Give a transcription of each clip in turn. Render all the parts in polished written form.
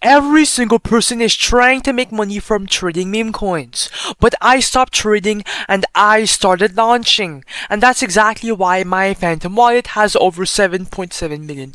Every single person is trying to make money from trading meme coins. But I stopped trading and I started launching. And that's exactly why my Phantom wallet has over $7.7 million.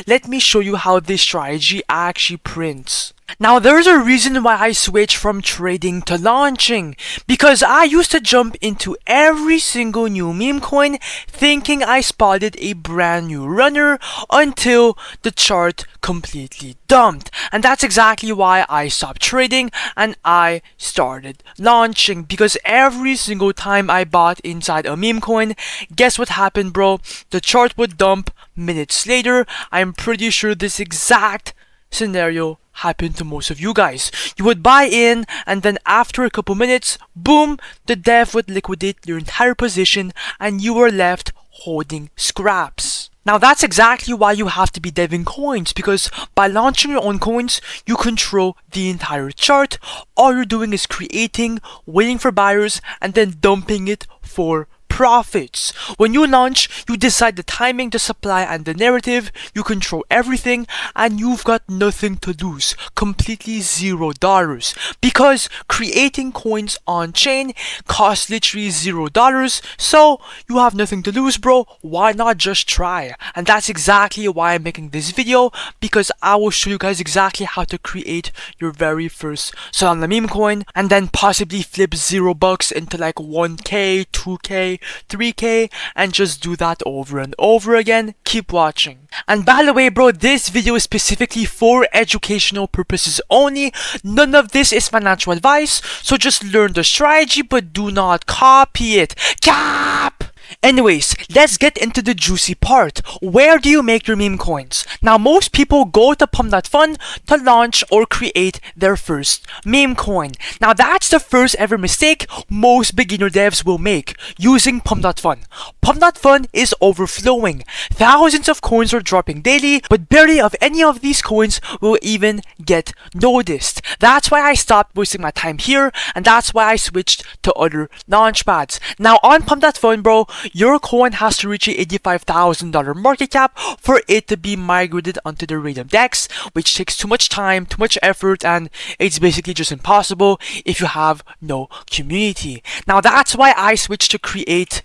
Let me show you how this strategy actually prints. Now there's a reason why I switched from trading to launching, because I used to jump into every single new meme coin thinking I spotted a brand new runner until the chart completely dumped. And that's exactly why I stopped trading and I started launching, because every single time I bought inside a meme coin, guess what happened, bro? The chart would dump minutes later. I'm pretty sure this exact scenario happened to most of you guys. You would buy in and then after a couple minutes, boom, the dev would liquidate your entire position and you were left holding scraps. Now that's exactly why you have to be deving coins, because by launching your own coins, you control the entire chart. All you're doing is creating, waiting for buyers, and then dumping it for profits. When you launch, you decide the timing, the supply, and the narrative. You control everything, and you've got nothing to lose. Completely $0. Because creating coins on chain costs literally $0. So you have nothing to lose, bro. Why not just try? And that's exactly why I'm making this video, because I will show you guys exactly how to create your very first Solana meme coin, and then possibly flip $0 into like 1K, 2K, 3K, and just do that over and over again. Keep watching. And by the way, bro, this video is specifically for educational purposes only. None of this is financial advice, so just learn the strategy but do not copy it. Cap! Anyways, let's get into the juicy part. Where do you make your meme coins? Now, most people go to Pump.Fun to launch or create their first meme coin. Now, that's the first ever mistake most beginner devs will make using Pump.Fun. Pump.Fun is overflowing. Thousands of coins are dropping daily, but barely of any of these coins will even get noticed. That's why I stopped wasting my time here, and that's why I switched to other launchpads. Now, on Pump.Fun, bro, your coin has to reach a $85,000 market cap for it to be migrated onto the Raydium DEX, which takes too much time, too much effort, and it's basically just impossible if you have no community. Now that's why I switched to create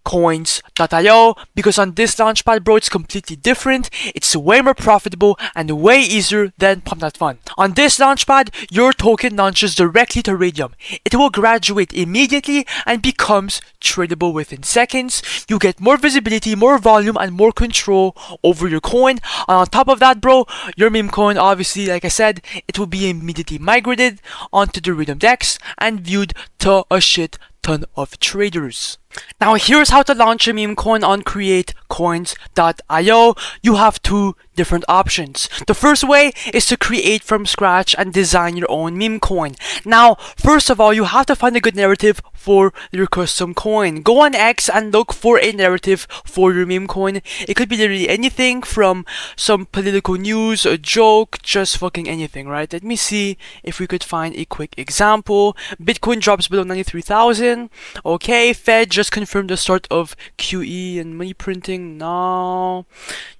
coins.io, because on this launchpad, bro, it's completely different. It's way more profitable and way easier than Pump.Fun. On this launchpad, your token launches directly to Raydium. It will graduate immediately and becomes tradable within seconds. You get more visibility, more volume, and more control over your coin. And on top of that, bro, your meme coin, obviously, like I said, it will be immediately migrated onto the Raydium DEX and viewed to a shit ton of traders. Now here's how to launch a meme coin on createcoins.io. You have two different options. The first way is to create from scratch and design your own meme coin. Now, first of all, you have to find a good narrative for your custom coin. Go on X and look for a narrative for your meme coin. It could be literally anything from some political news, a joke, just fucking anything, right? Let me see if we could find a quick example. Bitcoin drops below 93,000. Okay, Fed just confirmed the start of QE and money printing. No,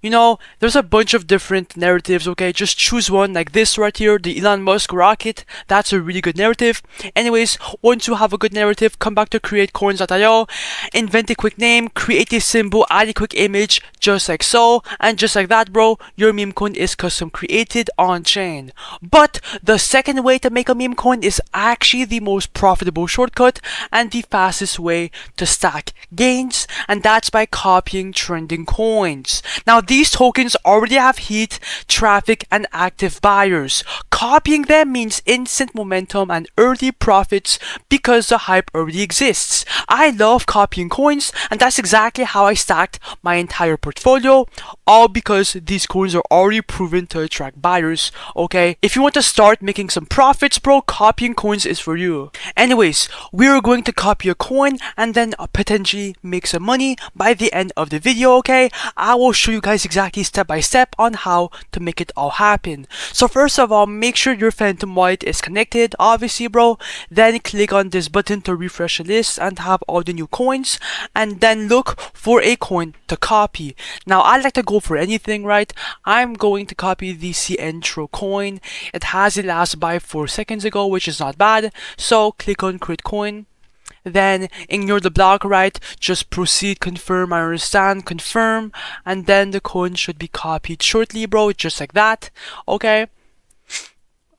you know, there's a bunch of different narratives. Okay, just choose one, like this right here, the Elon Musk rocket. That's a really good narrative. Anyways, once you have a good narrative, come back to createcoins.io, invent a quick name, create a symbol, add a quick image, just like so, and just like that, bro, your meme coin is custom created on chain. But the second way to make a meme coin is actually the most profitable shortcut and the fastest way to stack gains, and that's by copying trending coins. Now, these tokens already have heat, traffic, and active buyers. Copying them means instant momentum and early profits because the hype already exists. I love copying coins, and that's exactly how I stacked my entire portfolio, all because these coins are already proven to attract buyers. Okay, if you want to start making some profits, bro, copying coins is for you. Anyways, we're going to copy a coin and then potentially make some money by the end of the video. Okay, I will show you guys exactly step by step on how to make it all happen. So first of all, make make sure your Phantom wallet is connected, obviously, bro. Then click on this button to refresh the list and have all the new coins, and then look for a coin to copy. Now, I like to go for anything, right? I'm going to copy the Intro coin. It has a last buy 4 seconds ago, which is not bad. So click on create coin. Then ignore the block, right? Just proceed, confirm, I understand, confirm, and then the coin should be copied shortly, bro, just like that. Okay.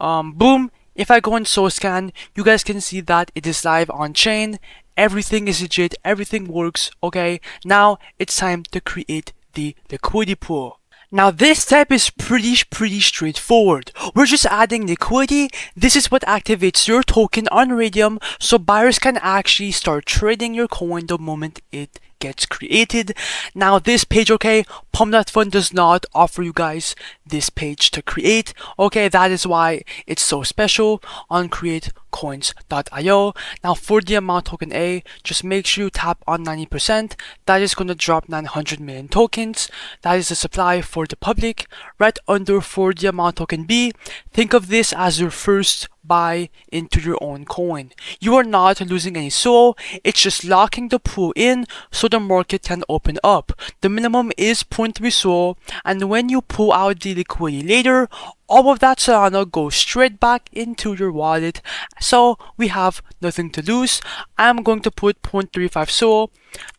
Boom. If I go on scan, you guys can see that it is live on chain. Everything is legit, everything works. Okay. Now it's time to create the liquidity pool. Now this step is pretty straightforward. We're just adding liquidity. This is what activates your token on Raydium, so buyers can actually start trading your coin the moment it gets created. Now this page, okay, Pump.Fun does not offer you guys this page to create. Okay, that is why it's so special on createcoins.io. Now for the amount token A, just make sure you tap on 90%. That is going to drop 900 million tokens. That is the supply for the public. Right under for the amount token B, think of this as your first buy into your own coin. You are not losing any SOL, it's just locking the pool in so the market can open up. The minimum is 0.3 SOL, and when you pull out the liquidity later, all of that Solana goes straight back into your wallet, so we have nothing to lose. I'm going to put 0.35 SOL,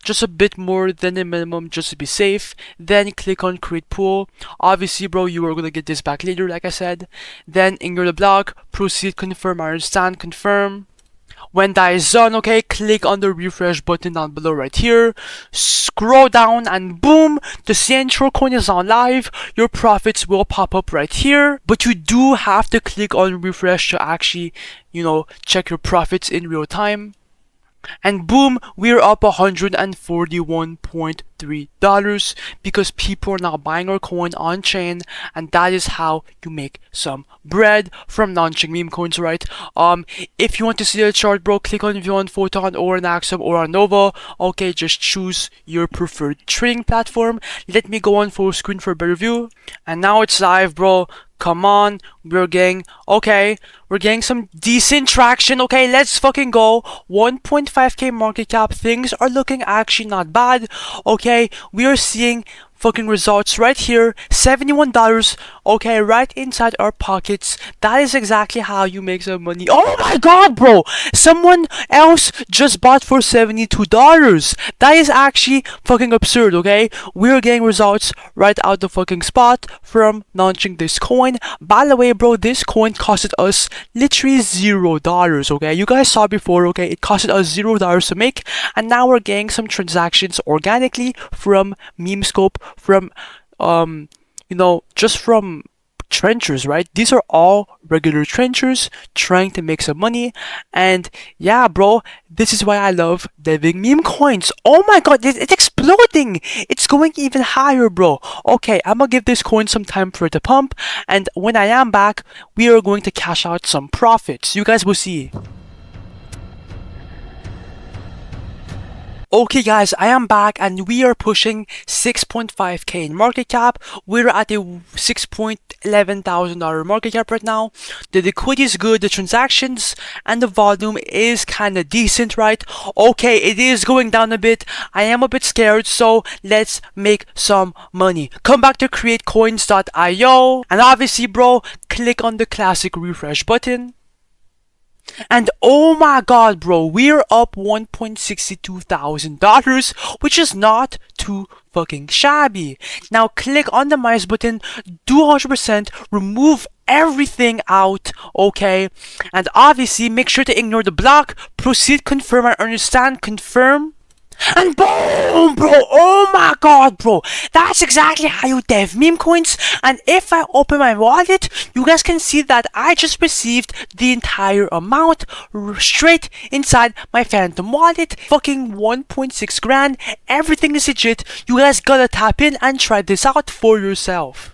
just a bit more than the minimum just to be safe. Then click on create pool. Obviously, bro, you are gonna get this back later, like I said. Then ignore the block, proceed, confirm, I understand, confirm. When that is done, okay, click on the refresh button down below right here. Scroll down and boom, the Intro coin is on live. Your profits will pop up right here. But you do have to click on refresh to actually, check your profits in real time. And boom, we're up $141.3 because people are now buying our coin on chain, and that is how you make some bread from launching meme coins, right? If you want to see the chart, bro, click on view on Photon or on Axum or on Nova. Okay, just choose your preferred trading platform. Let me go on full screen for a better view. And now it's live, bro. Come on, we're getting some decent traction. Okay, let's fucking go. 1.5k market cap. Things are looking actually not bad. Okay, we are seeing fucking results right here. $71, okay, right inside our pockets. That is exactly how you make some money. Oh my god, bro, someone else just bought for $72. That is actually fucking absurd. Okay, we're getting results right out the fucking spot from launching this coin. By the way, bro, this coin costed us literally $0. Okay, you guys saw before. Okay, it costed us $0 to make, and now we're getting some transactions organically from Memescope, from just from trenchers, right? These are all regular trenchers trying to make some money. And yeah, bro, this is why I love deving meme coins. Oh my god, it's exploding. It's going even higher, bro. Okay, I'm gonna give this coin some time for it to pump, and when I am back, we are going to cash out some profits. You guys will see. Okay guys, I am back and we are pushing 6.5k in market cap. We're at a $6.11,000 market cap right now. The liquidity is good, the transactions and the volume is kinda decent, right? Okay, it is going down a bit. I am a bit scared, so let's make some money. Come back to createcoins.io, and obviously, bro, click on the classic refresh button. And oh my god, bro, we're up $1.62,000, which is not too fucking shabby. Now click on the minus button, do 100%, remove everything out, okay? And obviously make sure to ignore the block, proceed, confirm, I understand, confirm. And boom, bro, oh my god, bro, that's exactly how you dev meme coins. And if I open my wallet, you guys can see that I just received the entire amount straight inside my Phantom wallet. Fucking 1.6 grand, everything is legit. You guys gotta tap in and try this out for yourself.